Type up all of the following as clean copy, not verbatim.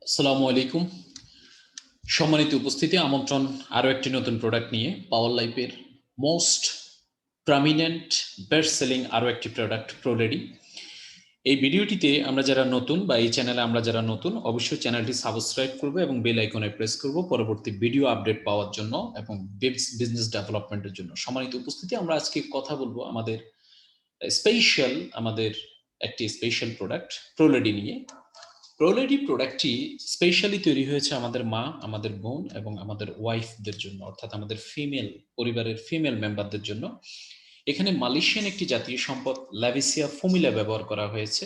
আসসালামু আলাইকুম। সম্মানিত উপস্থিতি, আমন্ত্রণ আরও একটি নতুন প্রোডাক্ট নিয়ে পাওয়ার লাইফের মোস্ট প্রমিনেন্ট বেস্ট সেলিং আরও একটি প্রোডাক্ট প্রোলেডি। এই ভিডিওটিতে আমরা যারা নতুন বা এই চ্যানেলে আমরা যারা নতুন অবশ্যই চ্যানেলটি সাবস্ক্রাইব করবো এবং বেল আইকনে প্রেস করব পরবর্তী ভিডিও আপডেট পাওয়ার জন্য এবং বিজনেস ডেভেলপমেন্টের জন্য। সম্মানিত উপস্থিতি, আমরা আজকে কথা বলবো আমাদের একটি স্পেশাল প্রোডাক্ট প্রোলেডি নিয়ে। প্রোলেডি প্রোডাক্টটি স্পেশালি তৈরি হয়েছে আমাদের মা, আমাদের বোন এবং আমাদের ওয়াইফদের জন্য, অর্থাৎ আমাদের পরিবারের ফিমেল মেম্বারদের জন্য। এখানে মালয়েশিয়ান একটি জাতীয় সম্পদ ল্যাভিসিয়া ফর্মুলা ব্যবহার করা হয়েছে।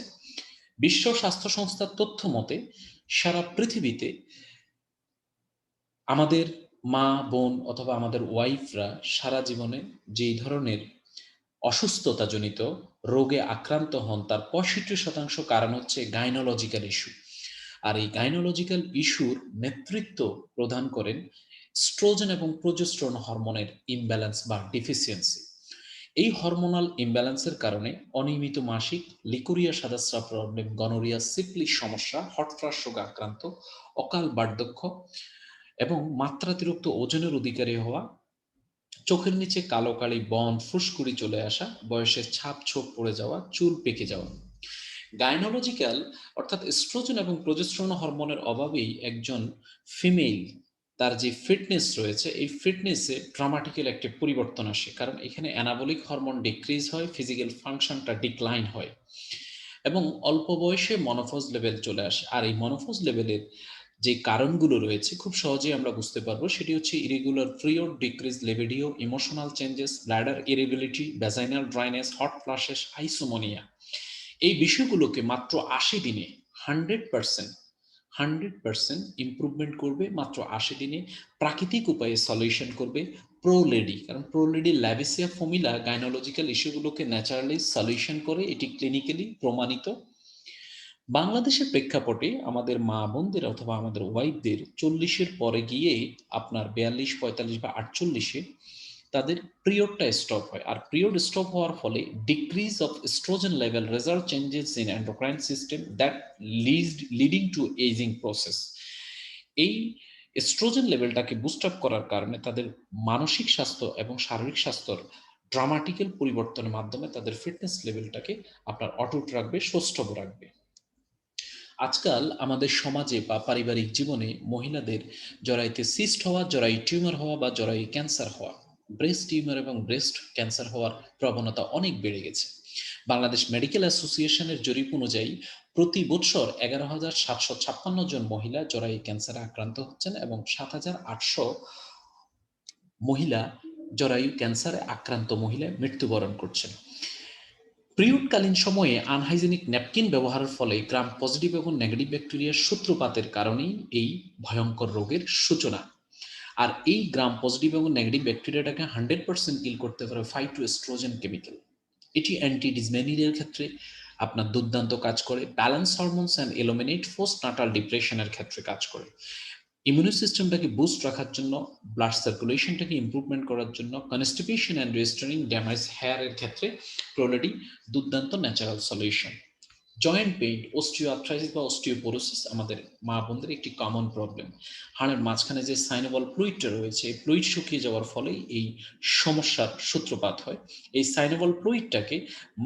বিশ্ব স্বাস্থ্য সংস্থার তথ্য মতে সারা পৃথিবীতে আমাদের মা, বোন অথবা আমাদের ওয়াইফরা সারা জীবনে যেই ধরনের অসুস্থতাজনিত রোগে আক্রান্ত হন তার 65% কারণ হচ্ছে গাইনোলজিক্যাল ইস্যু। আর এই গাইনোলজিক্যাল ইস্যুর নেতৃত্ব প্রদান করেন স্ট্রোজেন এবং প্রোজেস্টেরন হরমোনের ইমব্যালেন্স বা ডিফিসিয়েন্সি। এই হরমোনাল ইমব্যালেন্সের কারণে অনিয়মিত মাসিক, লিকুরিয়া সাদাস্রাব প্রবলেম, গনোরিয়া, সিফিলিস সমস্যা, হটফ্লাশ রোগে আক্রান্ত, অকাল বার্ধক্য এবং মাত্রাতিরিক্ত ওজনের অধিকারী হওয়া, চোখের নিচে কালো কালি বন, ফুসকুড়ি চলে আসা, বয়সের ছাপ ছোপ পড়ে যাওয়া, চুল পেকে যাওয়া। গাইনোলজিক্যাল অর্থাৎ এস্ট্রোজেন এবং প্রোজেস্টেরন হরমোনের অভাবেই একজন ফিমেল তার যে ফিটনেস রয়েছে এই ফিটনেসে ড্রামাটিক্যাল একটা পরিবর্তন আসে, কারণ এখানে অ্যানাবলিক হরমোন ডিক্রিজ হয়, ফিজিক্যাল ফাংশনটা ডিক্লাইন হয় এবং অল্প বয়সে মনোপজ লেভেল চলে আসে। আর এই মনোপজ লেভেলের যে কারণগুলো রয়েছে খুব সহজেই আমরা বুঝতে পারবো, সেটি হচ্ছে irregular period, decrease libido, emotional changes, bladder irregularity, vaginal dryness, hot flushes, insomnia. এই বিষয়গুলোকে মাত্র ৮০ দিনে 100% ইমপ্রুভমেন্ট করবে, মাত্র ৮০ দিনে প্রাকৃতিক উপায়ে সলিউশন করবে প্রোলেডি। কারণ প্রোলেডি ল্যাভিসিয়া ফর্মুলা গাইনোলজিক্যাল ইস্যুগুলোকে ন্যাচারালি সলিউশন করে, এটি ক্লিনিক্যালি প্রমাণিত। বাংলাদেশের প্রেক্ষাপটে আমাদের মা বোনদের অথবা আমাদের ওয়াইফদের 40-এর পরে গিয়ে আপনার 42, 45 বা 48-এ তাদের পিরিয়ডটা স্টপ হয়। আর পিরিয়ড স্টপ হওয়ার ফলে decrease of estrogen level result changes in endocrine system that leading to aging process. এই এস্ট্রোজেন লেভেলটাকে বুস্ট আপ করার কারণে তাদের মানসিক স্বাস্থ্য এবং শারীরিক স্বাস্থ্যর ড্রামাটিক্যাল পরিবর্তনের মাধ্যমে তাদের ফিটনেস লেভেলটাকে আপনার অটুট রাখবে, সৌষ্ঠব রাখবে। আজকাল আমাদের সমাজে বা পারিবারিক জীবনে মহিলাদের জরায়ুতে সিস্ট হওয়া, জরায়ু টিউমার হওয়া বা জরায়ু ক্যান্সার হওয়া, ব্রেস্ট টিউমার এবং ব্রেস্ট ক্যান্সার হওয়ার প্রবণতা অনেক বেড়ে গেছে। বাংলাদেশ মেডিকেল অ্যাসোসিয়েশনের জরিপ অনুযায়ী প্রতি বছর 11,756 জন মহিলা জরায়ু ক্যান্সারে আক্রান্ত হচ্ছেন এবং 7,800 মহিলা জরায়ু ক্যান্সারে আক্রান্ত মহিলা মৃত্যুবরণ করছেন। পিরিয়ডকালীন সময়ে আনহাইজেনিক ন্যাপকিন ব্যবহারের ফলে গ্রাম পজিটিভ এবং নেগেটিভ ব্যাকটেরিয়ার সূত্রপাতের কারণেই এই ভয়ঙ্কর রোগের সূচনা। আর এই গ্রাম পজিটিভ এবং নেগেটিভ ব্যাকটেরিয়াটাকে 100% কিল করতে পারে ফাইটোএস্ট্রোজেন কেমিক্যাল। এটি অ্যান্টি ডিসমেনিরিয়ার ক্ষেত্রে আপনার দুর্দান্ত কাজ করে, balance hormones and eliminate postnatal ডিপ্রেশনের ক্ষেত্রে কাজ করে, ইমিউনি সিস্টেমটাকে বুস্ট রাখার জন্য, ব্লাড সার্কুলেশনটাকে ইমপ্রুভমেন্ট করার জন্য, কনস্টিপেশন অ্যান্ড রেস্টোরিং ড্যামেজ হেয়ারের ক্ষেত্রে প্রোলেডি দুর্দান্ত natural solution. Joint pain, osteo arthritis বা অস্টিওপোরোসিস আমাদের মা বোনদের একটি কমন প্রবলেম। হাড়ের মাঝখানে যে সাইনোবল ফ্লুইডটা রয়েছে এই ফ্লুইড শুকিয়ে যাওয়ার ফলে এই সমস্যার সূত্রপাত হয়। এই সাইনোবল ফ্লুইডটাকে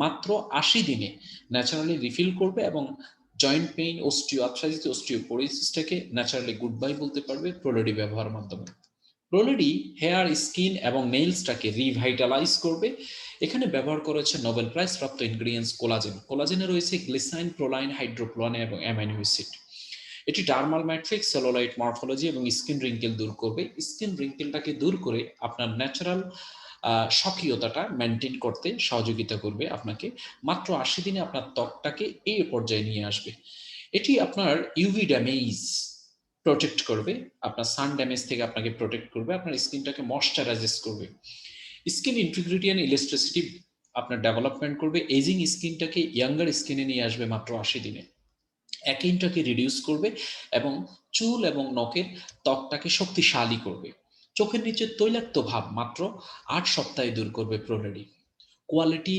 মাত্র ৮০ দিনে ন্যাচারালি রিফিল করবে এবং জয়েন্ট পেইন, অস্টিও আর্থ্রাইটিস, অস্টিওপোরোসিসটাকে ন্যাচারালি গুড বাই বলতে পারবে প্রোলেডি ব্যবহারের মাধ্যমে। প্রোলেডি হেয়ার, স্কিন এবং নেইলসটাকে রিভাইটালাইজ করবে। এখানে ব্যবহার করেছে নোবেল প্রাইজ প্রাপ্ত ইনগ্রিডিয়েন্টস কোলাজেন। কোলাজেনে রয়েছে গ্লিসাইন, প্রোলাইন, হাইড্রোপ্লোয়ান এবং অ্যামাইনো অ্যাসিড। এটি ডার্মাল ম্যাট্রিক্স, সেলুলাইট মরফোলজি এবং স্কিন রিঙ্কেল দূর করবে। স্কিন রিঙ্কেলটাকে দূর করে আপনার ন্যাচারাল স্বকীয়তাটা মেনটেন করতে সহযোগিতা করবে আপনাকে। মাত্র ৮০ দিনে আপনার ত্বকটাকে এই পর্যায়ে নিয়ে আসবে। এটি আপনার ইউভি ড্যামেজ প্রোটেক্ট করবে, আপনার সান ড্যামেজ থেকে আপনাকে প্রোটেক্ট করবে, আপনার স্কিনটাকে ময়শ্চারাইজ করবে, স্কিন ইন্টিগ্রিটি অ্যান্ড ইলাস্টিসিটি আপনার ডেভেলপমেন্ট করবে, এজিং স্কিনটাকে ইয়াঙ্গার স্কিনে নিয়ে আসবে মাত্র ৮০ দিনে, অ্যাকিনটাকে রিডিউস করবে এবং চুল এবং নখের ত্বকটাকে শক্তিশালী করবে, চোখের নিচে তৈলাক্ত ভাব মাত্র ৮ সপ্তাহে দূর করবে প্রোলেডি। কোয়ালিটি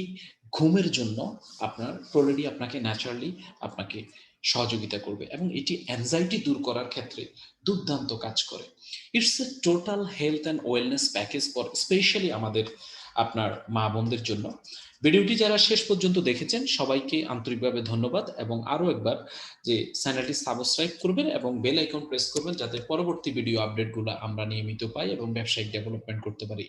ঘুমের জন্য আপনার প্রোলেডি আপনাকে ন্যাচারালি আপনাকে সহযোগিতা করবে এবং এটি অ্যাংজাইটি দূর করার ক্ষেত্রে দুর্দান্ত কাজ করে। It's a total health and wellness package for specially আমাদের আপনার মা বোনদের জন্য। ভিডিওটি যারা শেষ পর্যন্ত দেখেছেন সবাইকে আন্তরিকভাবে ধন্যবাদ, এবং আরও একবার যে চ্যানেলটি সাবস্ক্রাইব করবেন এবং বেল আইকন প্রেস করবেন যাতে পরবর্তী ভিডিও আপডেটগুলো আমরা নিয়মিত পাই এবং ব্যবসায়িক ডেভেলপমেন্ট করতে পারি।